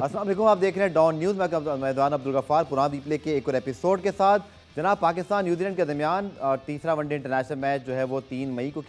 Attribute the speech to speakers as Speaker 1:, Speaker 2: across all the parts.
Speaker 1: अस्सलाम वालेकुम, आप देख रहे हैं डॉन न्यूज़। मैं अब्दुल गफ्फार पुराना रिप्ले के एक और एपिसोड के साथ। जनाब, पाकिस्तान न्यूजीलैंड के दरमियान तीसरा वनडे इंटरनेशनल मैच जो है वो 4 मई को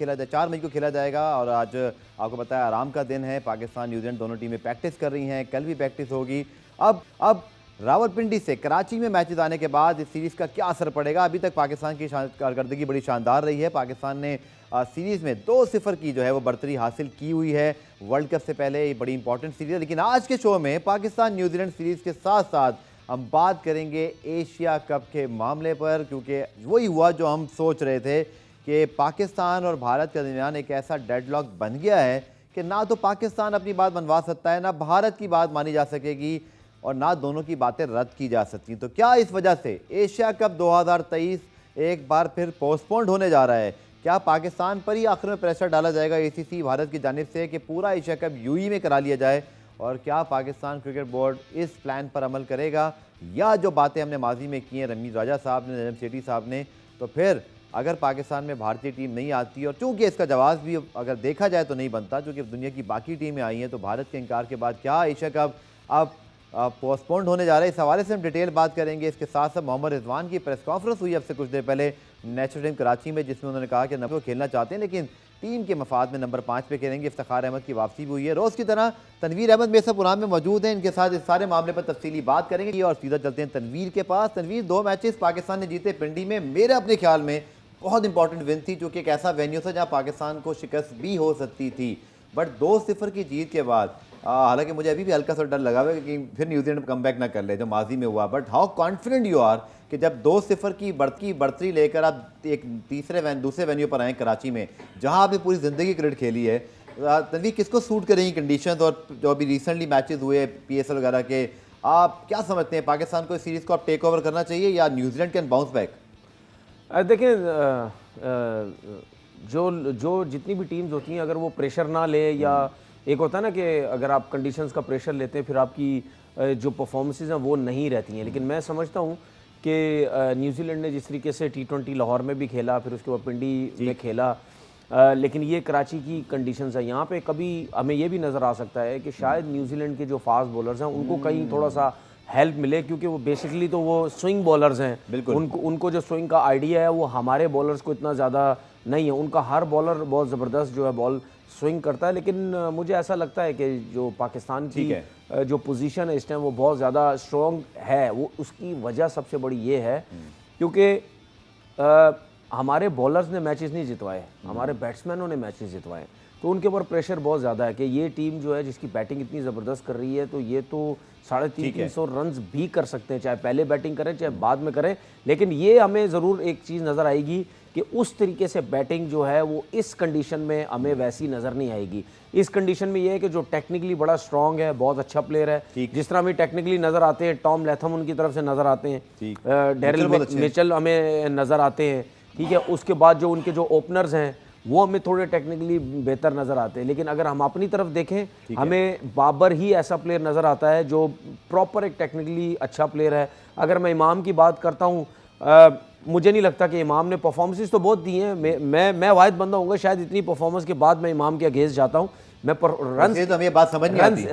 Speaker 1: खेला जाएगा। और आज आपको पता है आराम का दिन है। पाकिस्तान न्यूजीलैंड दोनों टीमें प्रैक्टिस कर रही हैं, कल भी प्रैक्टिस होगी। अब रावलपिंडी से कराची में मैचेस आने के बाद इस सीरीज़ का क्या असर पड़ेगा? अभी तक पाकिस्तान की कारकर्दगी बड़ी शानदार रही है। पाकिस्तान ने सीरीज़ में 2-0 की जो है वो बढ़तरी हासिल की हुई है। वर्ल्ड कप से पहले ये बड़ी इंपॉर्टेंट सीरीज़ है। लेकिन आज के शो में पाकिस्तान न्यूजीलैंड सीरीज़ के साथ साथ हम बात करेंगे एशिया कप के मामले पर, क्योंकि वही हुआ जो हम सोच रहे थे कि पाकिस्तान और भारत के दरमियान एक ऐसा डेडलॉक बन गया है कि ना तो पाकिस्तान अपनी बात मनवा सकता है, ना भारत की बात मानी जा सकेगी और ना दोनों की बातें रद्द की जा सकती। तो क्या इस वजह से एशिया कप 2023 एक बार फिर पोस्टपोन्ड होने जा रहा है? क्या पाकिस्तान पर ही आखिर में प्रेशर डाला जाएगा ACC भारत की जानिब से कि पूरा एशिया कप UAE में करा लिया जाए? और क्या पाकिस्तान क्रिकेट बोर्ड इस प्लान पर अमल करेगा, या जो बातें हमने माजी में की हैं रमीज़ राजा साहब ने, नजम सेठी साहब ने, तो फिर अगर पाकिस्तान में भारतीय टीम नहीं आती, और चूँकि इसका जवाब भी अगर देखा जाए तो नहीं बनता, क्योंकि दुनिया की बाकी टीमें आई हैं, तो भारत के इनकार के बाद क्या एशिया कप अब पोस्टपोन्ड होने जा रहा है? इस हवाले से हम डिटेल बात करेंगे। इसके साथ साथ मोहम्मद रिजवान की प्रेस कॉन्फ्रेंस हुई अब से कुछ देर पहले नेशनल टीम कराची में, जिसमें उन्होंने कहा कि नंबर खेलना चाहते हैं लेकिन टीम के मफाद में नंबर 5 पे खेलेंगे। इफ्तिखार अहमद की वापसी भी हुई है। रोज़ की तरह तनवीर अहमद मेरे साथ पुरान में मौजूद हैं। इनके साथ इस सारे मामले पर तफसीली बात करेंगे और सीधा चलते हैं तनवीर के पास। तनवीर, 2 मैचेस पाकिस्तान ने जीते पिंडी में। मेरे अपने ख्याल में बहुत इंपॉर्टेंट विन थी, क्योंकि एक ऐसा वेन्यू था जहाँ पाकिस्तान को शिकस्त भी हो सकती थी। बट 2-0 की जीत के बाद हालांकि मुझे अभी भी हल्का सा डर लगा हुआ है कि फिर न्यूजीलैंड कम बैक ना कर ले जो माजी में हुआ। But how confident you are कि जब 2-0 की बढ़तरी लेकर आप एक दूसरे वेन्यू पर आए कराची में, जहां आपने पूरी ज़िंदगी क्रिकेट खेली है, तनवीर किसको सूट करेंगी कंडीशंस? और जो अभी रिसेंटली मैचेस हुए PSL वगैरह के, आप क्या समझते हैं पाकिस्तान को इस सीरीज़ को आप टेक ओवर करना चाहिए या न्यूजीलैंड कैन बाउंस बैक?
Speaker 2: देखिए, जो जितनी भी टीम्स होती हैं, अगर वो प्रेशर ना ले, या एक होता है ना कि अगर आप कंडीशंस का प्रेशर लेते हैं फिर आपकी जो परफॉर्मेंसेज हैं वो नहीं रहती हैं। लेकिन मैं समझता हूँ कि न्यूजीलैंड ने जिस तरीके से T20 लाहौर में भी खेला, फिर उसके बाद पिंडी में खेला, लेकिन ये कराची की कंडीशंस है। यहाँ पे कभी हमें ये भी नज़र आ सकता है कि शायद न्यूजीलैंड के जो फास्ट बॉलर्स हैं उनको कहीं थोड़ा सा हेल्प मिले, क्योंकि वो बेसिकली तो वो स्विंग बॉलर्स हैं। उनको जो स्विंग का आइडिया है वो हमारे बॉलर्स को इतना ज़्यादा नहीं है। उनका हर बॉलर बहुत ज़बरदस्त जो है बॉल स्विंग करता है। लेकिन मुझे ऐसा लगता है कि जो पाकिस्तान की जो पोजीशन है इस टाइम वो बहुत ज़्यादा स्ट्रॉन्ग है। वो उसकी वजह सबसे बड़ी ये है क्योंकि हमारे बॉलर्स ने मैचेस नहीं जितवाए, हमारे बैट्समैनों ने मैचेस जितवाए। तो उनके ऊपर प्रेशर बहुत ज़्यादा है कि ये टीम जो है जिसकी बैटिंग इतनी ज़बरदस्त कर रही है, तो ये तो 350 रन भी कर सकते हैं, चाहे पहले बैटिंग करें चाहे बाद में करें। लेकिन ये हमें ज़रूर एक चीज़ नज़र आएगी कि उस तरीके से बैटिंग जो है वो इस कंडीशन में हमें वैसी नज़र नहीं आएगी। इस कंडीशन में ये है कि जो टेक्निकली बड़ा स्ट्रॉन्ग है, बहुत अच्छा प्लेयर है, जिस तरह हमें टेक्निकली नज़र आते हैं, टॉम लैथम उनकी तरफ से नज़र आते हैं, डेरिल मिचेल हमें नज़र आते हैं, ठीक है। उसके बाद जो उनके जो ओपनर्स हैं वो हमें थोड़े टेक्निकली बेहतर नज़र आते हैं। लेकिन अगर हम अपनी तरफ देखें, हमें बाबर ही ऐसा प्लेयर नज़र आता है जो प्रॉपर एक टेक्निकली अच्छा प्लेयर है। अगर मैं इमाम की बात करता हूँ, मुझे नहीं लगता कि इमाम ने परफॉर्मेंसेस तो बहुत दी हैं। मैं वाहिद बंदा होऊंगा शायद इतनी परफॉर्मेंस के बाद मैं इमाम के अगेंस्ट जाता हूँ। मैं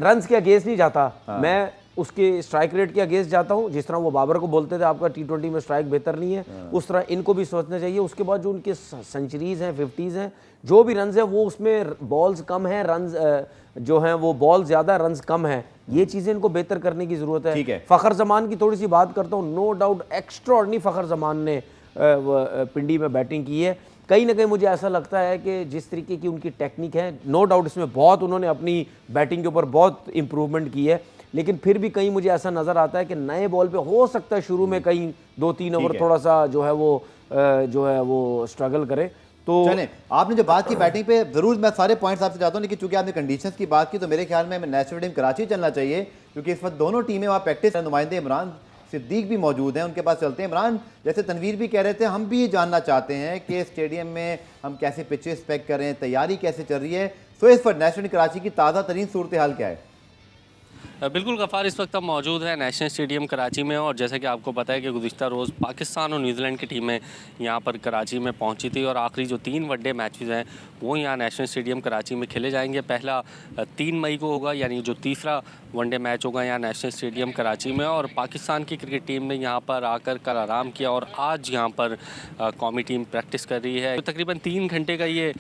Speaker 2: रन्स के अगेंस्ट नहीं जाता, मैं उसके स्ट्राइक रेट के अगेंस्ट जाता हूँ। जिस तरह वो बाबर को बोलते थे आपका T20 में स्ट्राइक बेहतर नहीं है, उस तरह इनको भी सोचना चाहिए। उसके बाद जो उनके सेंचुरीज हैं, 50s हैं, जो भी रन्स हैं वो उसमें बॉल्स कम हैं, रन्स जो हैं वो बॉल ज़्यादा, रन्स कम हैं। ये चीज़ें इनको बेहतर करने की ज़रूरत है। फ़खर जमान की थोड़ी सी बात करता हूँ, no doubt extraordinary Fakhar Zaman ने पिंडी में बैटिंग की है। कहीं ना कहीं मुझे ऐसा लगता है कि जिस तरीके की उनकी टेक्निक है, नो डाउट इसमें बहुत उन्होंने अपनी बैटिंग के ऊपर बहुत इंप्रूवमेंट की है। लेकिन फिर भी कहीं मुझे ऐसा नज़र आता है कि नए बॉल पे हो सकता है शुरू में कहीं 2-3 ओवर थोड़ा सा जो है वो स्ट्रगल करे। तो
Speaker 1: चलें, आपने जो बात की बैटिंग पे, जरूर मैं सारे पॉइंट्स आपसे चाहता हूँ, लेकिन चूंकि आपने कंडीशंस की बात की तो मेरे ख्याल में नेशनल टीम कराची चलना चाहिए, क्योंकि इस वक्त दोनों टीमें वहाँ प्रैक्टिस, नुमाइंदे इमरान सिद्दीक भी मौजूद हैं, उनके पास चलते हैं। इमरान, जैसे तनवीर भी कह रहे थे, हम भी जानना चाहते हैं कि स्टेडियम में हम कैसे पिचेस पैक करें, तैयारी कैसे चल रही है। सो इस पर नेशनल कराची की ताज़ा तरीन सूरत हाल क्या है?
Speaker 3: बिल्कुल गफ़ार, इस वक्त हम मौजूद हैं नेशनल स्टेडियम कराची में, और जैसा कि आपको पता है कि गुज़िश्ता रोज़ पाकिस्तान और न्यूजीलैंड की टीमें यहाँ पर कराची में पहुँची थी, और आखिरी जो 3 वनडे मैचेस हैं वो यहाँ नेशनल स्टेडियम कराची में खेले जाएंगे। पहला 3 मई को होगा, यानी जो तीसरा वनडे मैच होगा यहाँ नेशनल स्टेडियम कराची में। और पाकिस्तान की क्रिकेट टीम ने यहाँ पर आकर कल आराम किया और आज यहाँ पर कौमी टीम प्रैक्टिस कर रही है। तो तकरीबन 3 घंटे का ये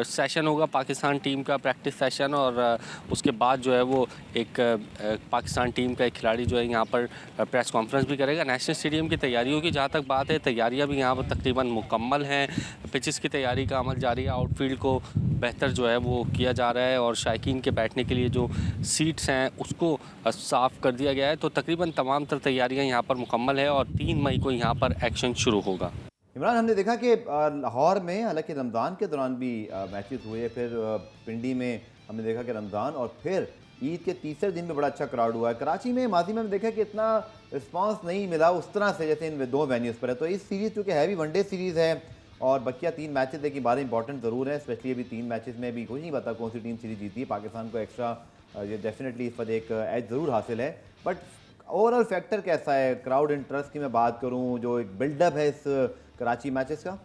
Speaker 3: सेशन होगा पाकिस्तान टीम का, प्रैक्टिस सेशन, और उसके बाद जो है वो एक पाकिस्तान टीम का एक खिलाड़ी जो है यहाँ पर प्रेस कॉन्फ्रेंस भी करेगा। नेशनल स्टेडियम की तैयारियों की जहाँ तक बात है, तैयारियाँ भी यहाँ पर तकरीबन मुकम्मल हैं। पिचेस की तैयारी का अमल जारी है, आउटफील्ड को बेहतर जो है वो किया जा रहा है, और शायकीन के बैठने के लिए जो सीट्स हैं उसको साफ़ कर दिया गया है। तो तकरीबन तमाम तर तैयारियाँ यहाँ पर मुकम्मल है, और 3 मई को यहाँ पर एक्शन शुरू होगा।
Speaker 1: इमरान, हमने देखा कि लाहौर में हालांकि रमज़ान के दौरान भी मैचेस हुए, फिर पिंडी में हमने देखा कि रमज़ान और फिर ईद के तीसरे दिन में बड़ा अच्छा क्राउड हुआ है। कराची में माजी में हमने देखा कि इतना रिस्पांस नहीं मिला उस तरह से जैसे इन 2 वेन्यूज़ पर है। तो इस सीरीज़ चूँकि हैवी वनडे सीरीज़ है और बकिया 3 मैचेस देखिए 12 इंपॉर्टेंट ज़रूर है, स्पेशली अभी 3 मैचेस में भी कुछ नहीं पता कौन सी टीम सीरीज़ जीती है। पाकिस्तान को एक्स्ट्रा ये डेफिनेटली इस पर एक एज ज़रूर हासिल है, बट ओवरऑल फैक्टर कैसा है? क्राउड इंटरेस्ट की मैं बात करूँ, जो एक बिल्डअप है इस कराची मैचेस का।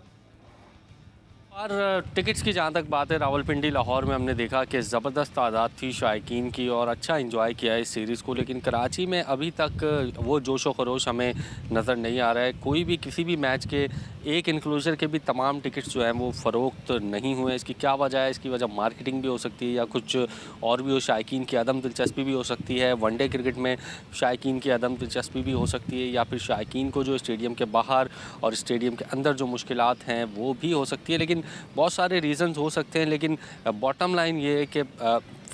Speaker 3: और टिकट्स की जहाँ तक बात है, रावलपिंडी लाहौर में हमने देखा कि ज़बरदस्त तादाद थी शायकीन की और अच्छा एंजॉय किया है इस सीरीज़ को। लेकिन कराची में अभी तक वो जोशो खरोश हमें नज़र नहीं आ रहा है। कोई भी किसी भी मैच के एक इनक्लोजर के भी तमाम टिकट्स जो हैं वो फ़रोख्त नहीं हुए। इसकी क्या वजह है? इसकी वजह मार्केटिंग भी हो सकती है या कुछ और भी हो, शायकीन की अदम दिलचस्पी भी हो सकती है। वनडे क्रिकेट में शायकीन की अदम दिलचस्पी भी हो सकती है, या फिर शायकीन को जो स्टेडियम के बाहर और स्टेडियम के अंदर जो मुश्किलात हैं वो भी हो सकती है। लेकिन बहुत सारे रीज़न्स हो सकते हैं, लेकिन बॉटम लाइन ये है कि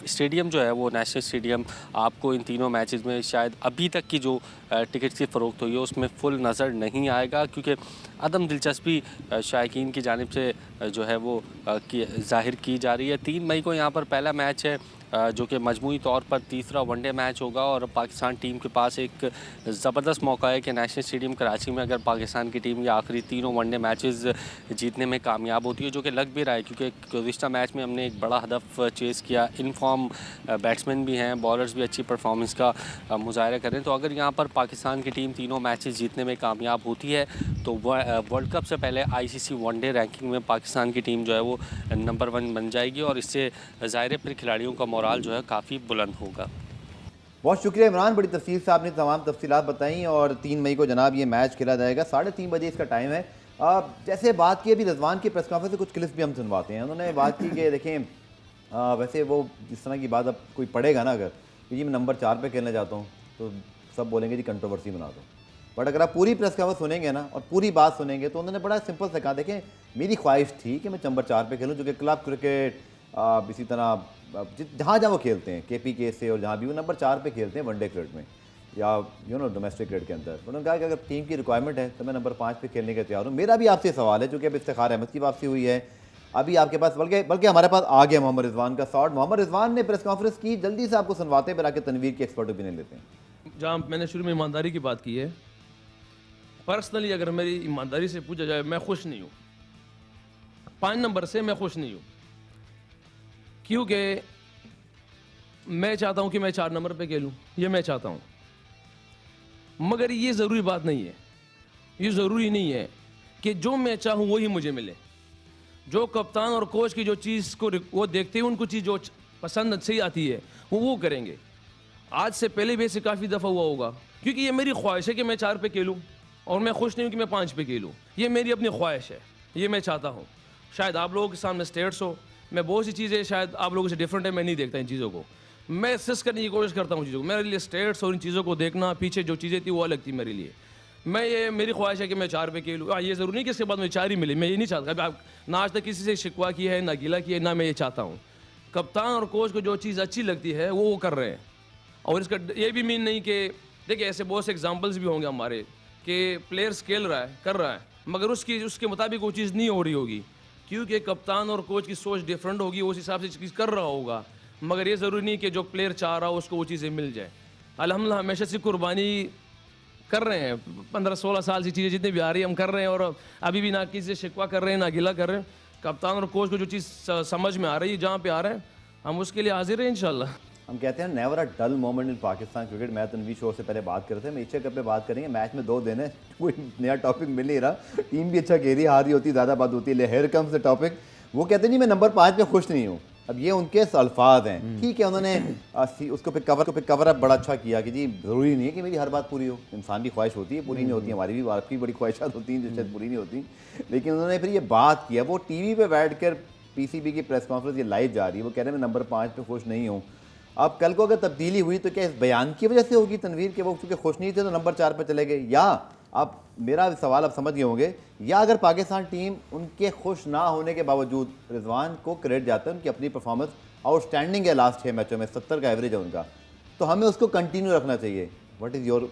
Speaker 3: स्टेडियम जो है वो नेशनल स्टेडियम आपको इन तीनों मैचेस में शायद अभी तक की जो टिकट्स की फ़रोख्त हुई है उसमें फुल नज़र नहीं आएगा, क्योंकि अदम दिलचस्पी शायकीन की जानिब से जो है वो ज़ाहिर की जा रही है। 3 मई को यहाँ पर पहला मैच है जो कि मजमूई तौर पर तीसरा वनडे मैच होगा, और पाकिस्तान टीम के पास एक ज़बरदस्त मौका है कि नेशनल स्टेडियम कराची में अगर पाकिस्तान की टीम ये आखिरी तीनों वनडे मैचेस जीतने में कामयाब होती है, जो कि लग भी रहा है, क्योंकि गुज़िश्ता मैच में हमने एक बड़ा हदफ चेज़ किया। इनफॉर्म बैट्समैन भी हैं, बॉलर्स भी अच्छी परफॉर्मेंस का मुजाहरा करें। तो अगर यहाँ पर पाकिस्तान की टीम तीनों मैचेस जीतने में कामयाब होती है तो वर्ल्ड कप से पहले ICC वनडे रैंकिंग में पाकिस्तान की टीम जो है वो नंबर 1 बन जाएगी, और इससे ज़ाहिर फिर खिलाड़ियों का मोराल जो है काफ़ी बुलंद होगा।
Speaker 1: बहुत शुक्रिया इमरान, बड़ी तफसील से आपने तमाम तफसीलात बताई। और 3 मई को जनाब ये मैच खेला जाएगा, 3:30 बजे इसका टाइम है। जैसे बात की अभी रिजवान की प्रेस कॉन्फ्रेंस से कुछ क्लिप्स भी हम सुनवाते हैं। उन्होंने बात की कि देखें वैसे वो जिस तरह की बात अब कोई पढ़ेगा ना, अगर कि जी मैं नंबर 4 पे खेलना चाहता हूँ, तो सब बोलेंगे जी कंट्रोवर्सी बना दो। बट अगर आप पूरी प्रेस कॉन्फ्रेंस सुनेंगे ना और पूरी बात सुनेंगे तो उन्होंने बड़ा सिंपल से कहा, देखें मेरी ख्वाहिश थी कि मैं नंबर 4 पे खेलूँ, जो कि क्लब क्रिकेट इसी तरह जहाँ जहाँ वो खेलते हैं KPK से और जहाँ भी वो नंबर 4 पे खेलते हैं वनडे क्रिकेट में या डोमेस्टिक क्रिकेट के अंदर। उन्होंने कहा कि अगर टीम की रिक्वायरमेंट है तो मैं नंबर 5 पे खेलने के तैयार हूँ। मेरा भी आपसे सवाल है, चूँकि अब इफ्तिखार अहमद की वापसी हुई है, अभी आपके पास बल्कि हमारे पास आ गया मोहम्मद रिजवान का शॉट। मोहम्मद रिजवान ने प्रेस कॉन्फ्रेंस की, जल्दी से आपको सुनवाते हैं, फिर आके तनवीर की एक्सपर्ट ओपिनियन लेते हैं।
Speaker 4: जहाँ मैंने शुरू में ईमानदारी की बात की है, पर्सनली अगर मेरी ईमानदारी से पूछा जाए, मैं खुश नहीं हूँ 5 नंबर से। मैं खुश नहीं हूँ क्योंकि मैं चाहता हूँ कि मैं 4 नंबर पे खेलूँ, ये मैं चाहता हूँ, मगर ये ज़रूरी बात नहीं है। ये ज़रूरी नहीं है कि जो मैं चाहूँ वही मुझे मिले। जो कप्तान और कोच की जो चीज़ को वो देखते हैं, उनको चीज़ जो पसंद सही आती है वो करेंगे। आज से पहले भी ऐसे काफ़ी दफ़ा हुआ होगा, क्योंकि ये मेरी ख्वाहिश है कि मैं 4 पे खेलूँ, और मैं खुश नहीं हूँ कि मैं 5 पे खेलूँ। ये मेरी अपनी ख्वाहिश है, ये मैं चाहता हूँ। शायद आप लोगों के सामने स्टेट्स हो, मैं बहुत सी चीज़ें शायद आप लोगों से डिफरेंट है, मैं नहीं देखता इन चीज़ों को, मैं एक्सेस करने की कोशिश करता हूँ चीज़ों को। मेरे लिए स्टेट्स और इन चीज़ों को देखना, पीछे जो चीज़ें थी वो अलग थी मेरे लिए। मेरी ख्वाहिश है कि मैं 4 पे खेलूँ। ये ज़रूरी नहीं कि इसके बाद मुझे 4 ही मिले, मैं ये नहीं चाहता। आप ना आज तक किसी से शिकवा किया है, ना गिला किया है, ना मैं ये चाहता हूँ। कप्तान और कोच को जो चीज़ अच्छी लगती है वो कर रहे हैं, और इसका ये भी मीन नहीं कि देखिए ऐसे बहुत से एग्जाम्पल्स भी होंगे हमारे कि प्लेयर्स खेल रहा है, कर रहा है, मगर उसके मुताबिक वो चीज़ नहीं हो रही होगी, क्योंकि कप्तान और कोच की सोच डिफरेंट होगी, उस हिसाब से चीज़ कर रहा होगा। मगर ये ज़रूरी नहीं कि जो प्लेयर चाह रहा हो उसको वो चीज़ें मिल जाए। अल्हम्दुलिल्लाह हमेशा से कुर्बानी कर रहे हैं, 15-16 साल से चीज़ें जितनी भी आ रही है हम कर रहे हैं, और अभी भी ना किसी से शिकवा कर रहे हैं, ना गिला कर रहे हैं। कप्तान और कोच को जो चीज़ समझ में आ रही है, जहाँ पे आ रहे हैं, हम उसके लिए हाजिर हैं इंशाल्लाह।
Speaker 1: हम कहते हैं never a dull moment in Pakistan cricket. मैं तनवीर शो से पहले बात कर रहे थे, हम एशिया कप पे बात करेंगे, मैच में 2 दिन है, कोई नया टॉपिक मिल नहीं रहा, टीम भी अच्छा खेल रही है, हार रही होती ज़्यादा बात होती है, हेयर कम्स द टॉपिक। वो कहते नहीं मैं नंबर 5 पे खुश नहीं हूँ। अब ये उनके अल्फाज हैं, ठीक है, उन्होंने उसको पे कवर अप बड़ा अच्छा किया कि जी ज़रूरी नहीं है कि मेरी हर बात पूरी हो, इंसान की ख्वाहिश होती है, पूरी नहीं होती, हमारी भी आपकी बड़ी ख्वाहिशात होती हैं जो शायद पूरी नहीं होती, लेकिन उन्होंने फिर ये बात किया, वो टीवी पे बैठ कर पीसीबी की प्रेस कॉन्फ्रेंस ये लाइव जा रही है, वो कह रहे हैं मैं नंबर 5 पे खुश नहीं हूँ। अब कल को अगर तब्दीली हुई तो क्या इस बयान की वजह से होगी तनवीर के वो चूँकि खुश नहीं थे तो नंबर 4 पे चले गए, या आप मेरा सवाल आप समझ गए होंगे, या अगर पाकिस्तान टीम उनके खुश ना होने के बावजूद रिजवान को क्रेडिट जाता है, उनकी अपनी परफॉर्मेंस आउटस्टैंडिंग है लास्ट 6 मैचों में, 70 का एवरेज है उनका, तो हमें उसको कंटिन्यू रखना चाहिए। What is your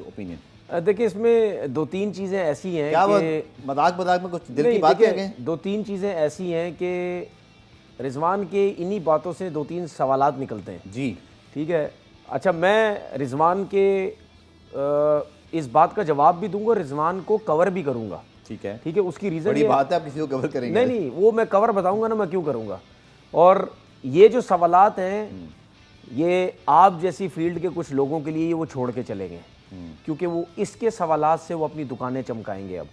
Speaker 1: opinion?
Speaker 2: देखिए इसमें 2-3 चीज़ें ऐसी हैं
Speaker 1: क्या
Speaker 2: कि
Speaker 1: मजाक में कुछ दिल की बात है?
Speaker 2: 2-3 चीज़ें ऐसी हैं कि रिजवान के इन्हीं बातों से 2-3 सवालात निकलते हैं
Speaker 1: जी,
Speaker 2: ठीक है। अच्छा, मैं रिजवान के इस बात का जवाब भी दूंगा, रिजवान को कवर भी करूंगा,
Speaker 1: ठीक है,
Speaker 2: ठीक है। उसकी रीज़न
Speaker 1: बड़ी बात है, आप किसी को कवर करेंगे?
Speaker 2: नहीं नहीं, वो मैं कवर बताऊंगा ना मैं क्यों करूंगा। और ये जो सवालात हैं ये आप जैसी फील्ड के कुछ लोगों के लिए वो छोड़ के चले गए, क्योंकि वो इसके सवालात से वो अपनी दुकानें चमकाएंगे अब,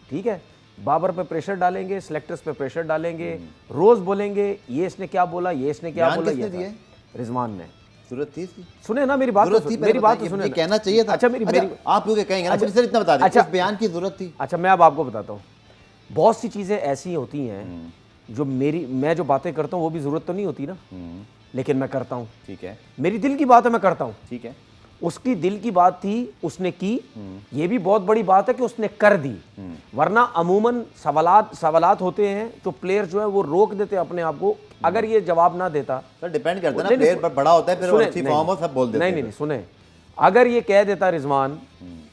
Speaker 2: ठीक है। बाबर पे प्रेशर डालेंगे, सिलेक्टर्स पे प्रेशर डालेंगे, रोज बोलेंगे ये इसने क्या बोला, ये इसने क्या बोला, ये रिजवान ने जरूरत थी इसकी? सुने ना मेरी बात, मेरी बात तो सुने,
Speaker 1: कहना चाहिए था।
Speaker 2: अच्छा मेरी
Speaker 1: आप लोग कहेंगे ना, मुझे सिर्फ इतना बता दें,
Speaker 2: अच्छा
Speaker 1: बयान की जरूरत थी।
Speaker 2: अच्छा मैं अब आपको बताता हूँ, बहुत सी चीजें ऐसी होती हैं जो मैं जो बातें करता हूँ वो भी जरूरत तो नहीं होती ना, लेकिन मैं करता हूँ, ठीक है। मेरी दिल की बात है, मैं करता हूँ, ठीक है। उसकी दिल की बात थी, उसने की, ये भी बहुत बड़ी बात है कि उसने कर दी, वरना अमूमन सवालात होते हैं तो प्लेयर जो है वो रोक देते अपने आप को, अगर ये जवाब ना देता।
Speaker 1: सर डिपेंड करता है ना, प्लेयर बड़ा होता है फिर अच्छी फॉर्म हो सब बोल देते हैं।
Speaker 2: नहीं सुने, अगर ये कह देता रिजवान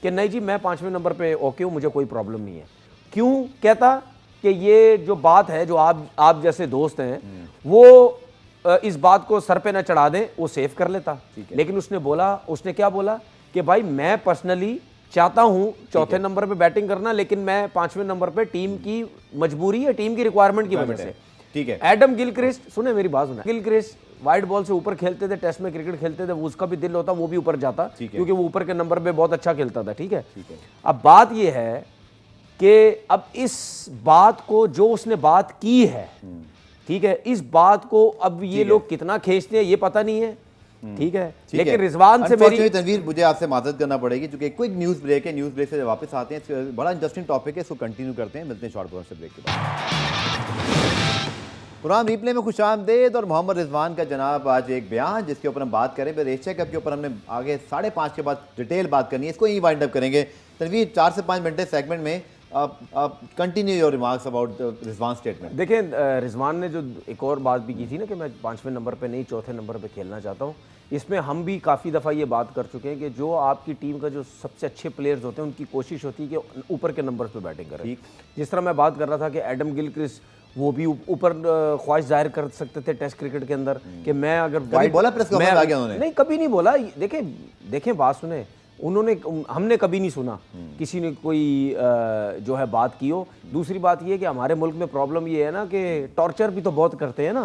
Speaker 2: कि नहीं जी मैं 5वें नंबर पे ओके हूँ, मुझे कोई प्रॉब्लम नहीं है, क्यों कहता कि ये जो बात है जो आप जैसे दोस्त हैं वो इस बात को सर पे ना चढ़ा दें, वो सेव कर लेता। लेकिन उसने क्या बोला कि भाई मैं पर्सनली चाहता हूं 4थे नंबर पे बैटिंग करना, लेकिन मैं 5वें नंबर पे टीम की मजबूरी है, टीम की रिक्वायरमेंट की वजह से, ठीक है। एडम गिलक्रिस्ट, सुने मेरी बात सुने, गिलक्रिस्ट वाइड बॉल से ऊपर खेलते थे, टेस्ट में क्रिकेट खेलते थे, उसका भी दिल होता वो भी ऊपर जाता, क्योंकि वो ऊपर के नंबर पे बहुत अच्छा खेलता था, ठीक है। अब बात ये है कि अब इस बात को जो उसने बात की है, ठीक है, इस बात को अब ये लोग कितना खींचते हैं ये पता नहीं है, ठीक है। लेकिन रिजवान से मेरी
Speaker 1: तनवीर मुझे आपसे माजरत करना पड़ेगी क्योंकि क्विक न्यूज़ ब्रेक है, न्यूज़ ब्रेक से वापस आते हैं, बड़ा इंटरेस्टिंग टॉपिक है, इसको कंटिन्यू करते हैं, मिलते हैं शॉर्ट से ब्रेक के बाद। पुरान रिप्ले में खुशामदीद और मोहम्मद रिजवान का जनाब आज एक बयान जिसके ऊपर हम बात करें, फिर एशिया कप के ऊपर हमने आगे 5:30 के बाद डिटेल बात करनी है, इसको यही वाइंड अप करेंगे। तनवीर 4 से 5 मिनट सेगमेंट में आप continue your remarks about Rizwan statement.
Speaker 2: देखिए रिजवान ने जो एक और बात भी की थी ना कि मैं 5वें नंबर पे नहीं 4थे नंबर पे खेलना चाहता हूँ, इसमें हम भी काफ़ी दफ़ा ये बात कर चुके हैं कि जो आपकी टीम का जो सबसे अच्छे प्लेयर्स होते हैं उनकी कोशिश होती है कि ऊपर के नंबर्स पे बैटिंग करें। जिस तरह मैं बात कर रहा था कि एडम गिलक्रिस्ट वो भी ऊपर ख्वाहिश जाहिर कर सकते थे टेस्ट क्रिकेट के अंदर कि मैं अगर
Speaker 1: बोला प्रेस कॉन्फ्रेंस आ गया उन्होंने?
Speaker 2: नहीं, कभी नहीं बोला। देखें बात सुने, हमने कभी नहीं सुना किसी ने कोई जो है बात की हो। दूसरी बात ये है कि हमारे मुल्क में प्रॉब्लम ये है ना कि टॉर्चर भी तो बहुत करते हैं ना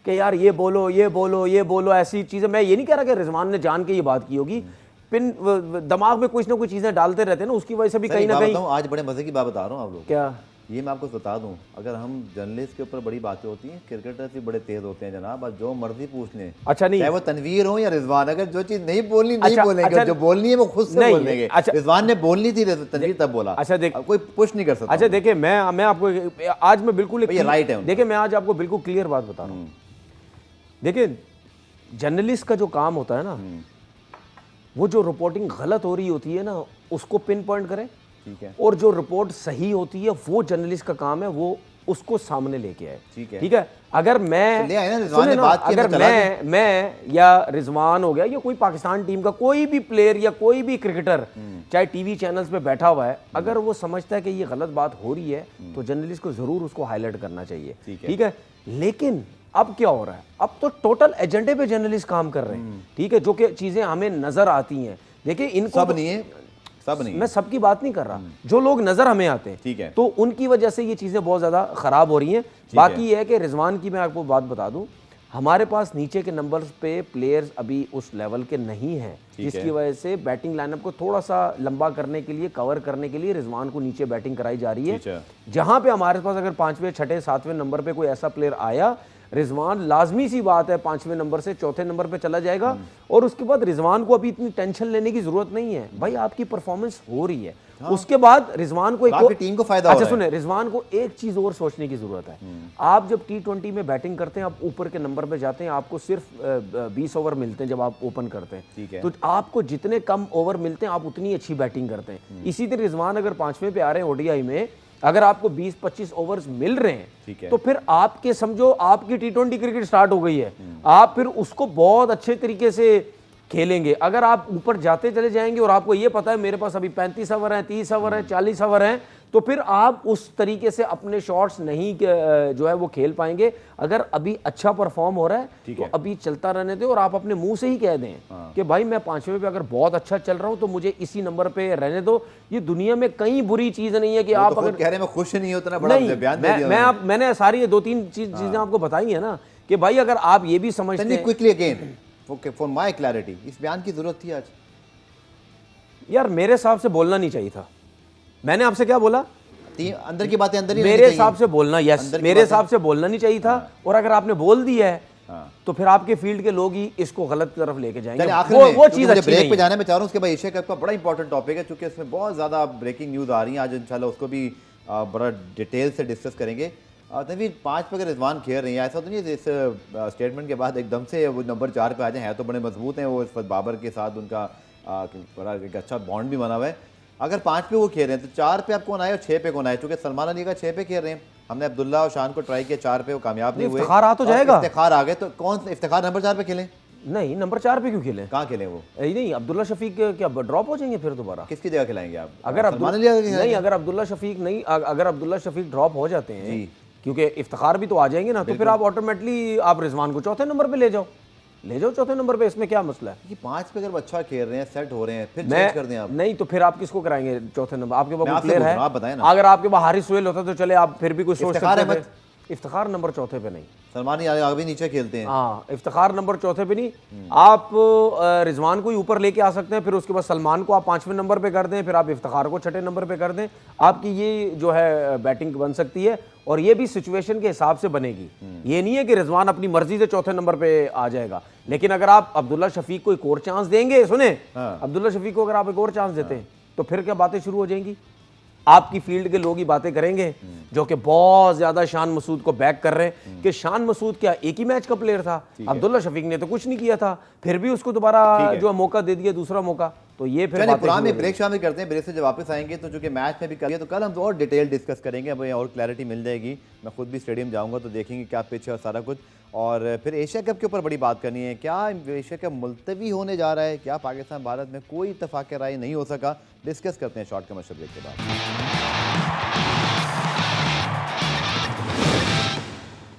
Speaker 2: कि यार ये बोलो ये बोलो ये बोलो, ऐसी चीज़ें। मैं ये नहीं कह रहा कि रिजवान ने जान के ये बात की होगी, दिमाग में कुछ ना कुछ चीज़ें डालते रहते हैं ना, उसकी वजह से भी कहीं ना कहीं।
Speaker 1: आज बड़े मजे की बात बता रहा हूँ आप लोग,
Speaker 2: क्या
Speaker 1: ये मैं आपको बता दूं, अगर हम जर्नलिस्ट के ऊपर बड़ी बातें होती हैं, क्रिकेटर्स भी बड़े तेज होते हैं जनाब, आज जो मर्जी पूछ लें।
Speaker 2: अच्छा नहीं,
Speaker 1: चाहे वो तनवीर हो या रिजवान, अगर जो चीज नहीं बोलनी नहीं बोलेंगे, जो बोलनी है वो खुद से बोलेंगे। अच्छा, रिजवान ने बोलनी थी, तनवीर तब बोला।
Speaker 2: अच्छा देख,
Speaker 1: कोई पुश नहीं कर सकता।
Speaker 2: अच्छा देखिए, मैं आपको आज मैं बिल्कुल
Speaker 1: राइट है,
Speaker 2: देखिए मैं आज आपको बिल्कुल क्लियर बात बता रहा हूँ। देखिए जर्नलिस्ट का जो काम होता है ना, वो जो रिपोर्टिंग गलत हो रही होती है ना उसको पिन पॉइंट करें, ठीक है, और जो रिपोर्ट सही होती है वो जर्नलिस्ट का काम है, वो उसको सामने लेके आए, ठीक है। अगर मैं या रिजवान हो गया या कोई पाकिस्तान टीम का कोई भी प्लेयर या कोई भी क्रिकेटर चाहे टीवी चैनल्स पे बैठा हुआ है, अगर वो समझता है कि ये गलत बात हो रही है तो जर्नलिस्ट को जरूर उसको हाईलाइट करना चाहिए, ठीक है। लेकिन अब क्या हो रहा है, अब तो टोटल एजेंडे पे जर्नलिस्ट काम कर रहे हैं, ठीक है, जो कि चीजें हमें नजर आती हैं। देखिए इनको
Speaker 1: सब नहीं है, सब नहीं,
Speaker 2: मैं सबकी बात नहीं कर रहा, जो लोग नजर हमें आते हैं, ठीक है, तो उनकी वजह से ये चीजें बहुत ज्यादा खराब हो रही हैं। बाकी ये है कि रिजवान की मैं आपको बात बता दूं, हमारे पास नीचे के नंबर्स पे प्लेयर्स अभी उस लेवल के नहीं हैं, जिसकी वजह से बैटिंग लाइनअप को थोड़ा सा लंबा करने के लिए, कवर करने के लिए रिजवान को नीचे बैटिंग कराई जा रही है। जहां पे हमारे पास अगर 5वें, 6ठे, 7वें नंबर पे कोई ऐसा प्लेयर आया, रिजवान लाजमी सी बात है 5वें नंबर से 4थे नंबर पे चला जाएगा। और उसके बाद रिजवान को अभी इतनी टेंशन लेने की जरूरत नहीं है भाई, आपकी परफॉर्मेंस हो रही है। उसके बाद रिजवान को एक
Speaker 1: टीम को फायदा हो रहा है।
Speaker 2: सुने, रिजवान को एक चीज और सोचने की जरूरत है। आप जब T20 में बैटिंग करते हैं, आप ऊपर के नंबर पे जाते हैं, आपको सिर्फ 20 ओवर मिलते हैं जब आप ओपन करते हैं, तो आपको जितने कम ओवर मिलते हैं आप उतनी अच्छी बैटिंग करते हैं। इसी तरह रिजवान अगर 5वें पे आ रहे हैं ODI में, अगर आपको 20-25 ओवर्स मिल रहे हैं तो फिर आपके समझो आपकी T20 क्रिकेट स्टार्ट हो गई है। आप फिर उसको बहुत अच्छे तरीके से खेलेंगे। अगर आप ऊपर जाते चले जाएंगे और आपको ये पता है मेरे पास अभी 35 ओवर हैं, 30 ओवर हैं, 40 ओवर हैं, तो फिर आप उस तरीके से अपने शॉट्स नहीं जो है वो खेल पाएंगे। अगर अभी अच्छा परफॉर्म हो रहा है तो अभी चलता रहने दो, और आप अपने मुंह से ही कह दें कि भाई मैं 5वें पे अगर बहुत अच्छा चल रहा हूं तो मुझे इसी नंबर पे रहने दो। ये दुनिया में कहीं बुरी चीज नहीं है कि आप
Speaker 1: तो
Speaker 2: अगर
Speaker 1: कह रहे हैं मैं खुश नहीं हूं, इतना बड़ा बयान दे दिया
Speaker 2: मैंने सारी 2-3 चीजें आपको बताई है ना कि भाई अगर आप ये भी समझते हैं।
Speaker 1: Quickly again for my clarity, इस बयान की जरूरत थी आज?
Speaker 2: यार मेरे हिसाब से बोलना नहीं चाहिए था। मैंने आपसे क्या बोला?
Speaker 1: अंदर की बातें अंदर ही
Speaker 2: मेरे हिसाब से बोलना, यस मेरे हिसाब से बोलना नहीं चाहिए था। और अगर आपने बोल दिया है तो फिर आपके फील्ड के लोग ही इसको गलत तरफ लेके जाएंगे। वो चीज अच्छी
Speaker 1: ब्रेक पे जाने में चाह रहा हूं, उसके बाद एशिया कप का बड़ा इंपॉर्टेंट टॉपिक है, क्योंकि इसमें बहुत ज्यादा ब्रेकिंग न्यूज आ रही है। आज इंशाल्लाह उसको भी बड़ा डिटेल से डिस्कस करेंगे। तभी 5 पे अगर रिजवान खेल रही है, ऐसा तो नहीं है इस स्टेटमेंट के बाद एकदम से वो नंबर 4 पे आ जाए। है तो बड़े मजबूत हैं वो, इस वक्त बाबर के साथ उनका बड़ा एक अच्छा बॉन्ड भी बना हुआ है। अगर 5 पे वो खेल रहे हैं तो 4 पे आप कौन आए और 6 पे कौन आए? चूंकि सलमान अली का 6 पे खेल रहे हैं, हमने अब्दुल्ला और शान को ट्राई किया 4 पे, वो कामयाब नहीं हुए।
Speaker 2: इफ्तिखार आ तो जाएगा,
Speaker 1: इफ्तिखार आ गए तो कौन इफ्तिखार नंबर 4 पे खेले?
Speaker 2: नहीं, नंबर 4 पे क्यों खेले?
Speaker 1: कहाँ खेले वो?
Speaker 2: नहीं, अब्दुल्ला शफीक क्या ड्रॉप हो जाएंगे फिर दोबारा?
Speaker 1: किसकी जगह खिलाएंगे आप?
Speaker 2: अगर अगर अब्दुल्ला शफीक ड्रॉप हो जाते हैं, क्योंकि इफ्तिखार भी तो आ जाएंगे ना, तो फिर आप ऑटोमेटिकली आप रिजवान को 4थे नंबर पे ले जाओ 4थे नंबर पे। इसमें क्या मसला है
Speaker 1: कि 5 पे अगर अच्छा खेल रहे हैं, सेट हो रहे हैं, फिर चेंज कर दें आप।
Speaker 2: नहीं तो फिर आप किसको कराएंगे 4थे नंबर? आपके पास प्लेयर है,
Speaker 1: आप बताएं ना।
Speaker 2: अगर आपके पास हारिस सुहेल होता तो चले, आप फिर भी कुछ सोच सकते थे। इफ्तिखार नंबर 4थे पे नहीं,
Speaker 1: सलमान आगे नीचे खेलते हैं।
Speaker 2: हाँ, इफ्तिखार नंबर 4थे पे नहीं। आप रिजवान को ही ऊपर लेके आ सकते हैं, फिर उसके बाद सलमान को आप 5वें नंबर पे कर दें, फिर आप इफ्तिखार को 6ठे नंबर पे कर दें। आपकी ये जो है बैटिंग बन सकती है, और ये भी सिचुएशन के हिसाब से बनेगी। ये नहीं है कि रिजवान अपनी मर्जी से 4थे नंबर पे आ जाएगा। लेकिन अगर आप अब्दुल्ला शफीक को एक और चांस देंगे, सुने, अब्दुल्ला शफीक को अगर आप एक और चांस देते हैं तो फिर क्या बातें शुरू हो जाएंगी। आपकी फील्ड के लोग ही बातें करेंगे जो कि बहुत ज्यादा शान मसूद को बैक कर रहे हैं कि शान मसूद क्या एक ही मैच का प्लेयर था, अब्दुल्ला शफीक ने तो कुछ नहीं किया था, फिर भी उसको दोबारा जो मौका दे दिया, दूसरा मौका। तो ये फिर
Speaker 1: पुराने ब्रेक शामिल करते हैं। ब्रेक से जब वापस आएंगे तो चूंकि मैच में भी कर लिया, तो कल हम और डिटेल डिस्कस करेंगे, अब और क्लैरिटी मिल जाएगी। मैं खुद भी स्टेडियम जाऊंगा तो देखेंगे क्या पिच है और सारा कुछ। और फिर एशिया कप के ऊपर बड़ी बात करनी है, क्या एशिया कप मुलतवी होने जा रहा है, क्या पाकिस्तान भारत में कोई इत्तेफाक राय नहीं हो सका? डिस्कस करते हैं शॉर्ट कमर्शियल ब्रेक के बाद।